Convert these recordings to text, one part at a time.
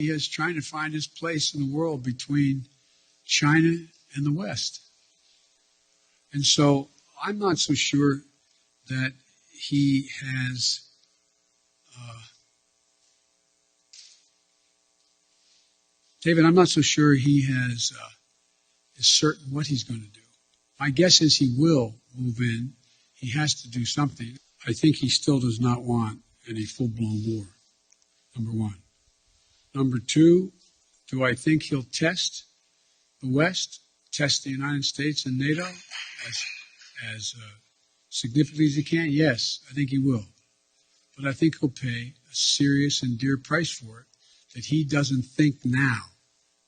He is trying to find his place in the world between China and the West. And so I'm not so sure that he has David, I'm not so sure he is certain what he's going to do. My guess is he will move in. He has to do something. I think he still does not want any full-blown war, number one. Number two, do I think he'll test the West, test the United States and NATO as significantly as he can? Yes, I think he will. But I think he'll pay a serious and dear price for it that he doesn't think now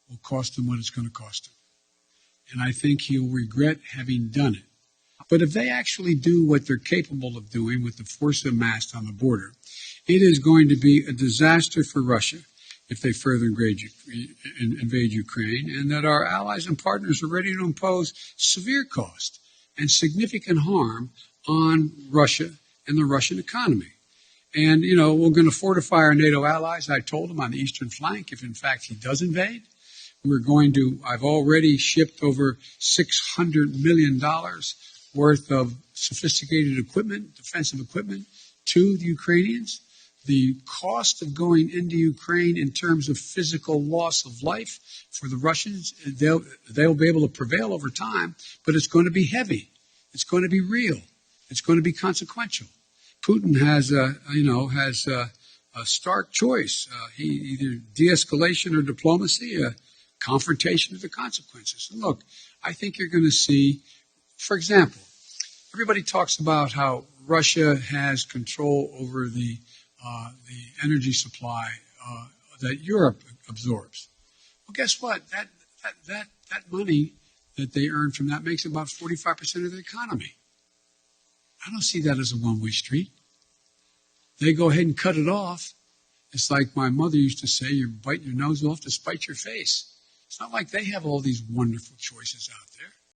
will cost him what it's going to cost him. And I think he'll regret having done it. But if they actually do what they're capable of doing with the force amassed on the border, it is going to be a disaster for Russia if they further invade Ukraine, and that our allies and partners are ready to impose severe cost and significant harm on Russia and the Russian economy. And, we're going to fortify our NATO allies, I told him, on the eastern flank, if in fact he does invade. I've already shipped over $600 million worth of sophisticated equipment, defensive equipment, to the Ukrainians. The cost of going into Ukraine in terms of physical loss of life for the Russians, they'll be able to prevail over time, but it's going to be heavy. It's going to be real. It's going to be consequential. Putin has a stark choice. Either de-escalation or diplomacy, confrontation of the consequences. And look, I think you're going to see, for example, everybody talks about how Russia has control over the energy supply that Europe absorbs. Well, guess what? That money that they earn from that makes about 45% of the economy. I don't see that as a one-way street. They go ahead and cut it off. It's like my mother used to say, you're biting your nose off to spite your face. It's not like they have all these wonderful choices out there.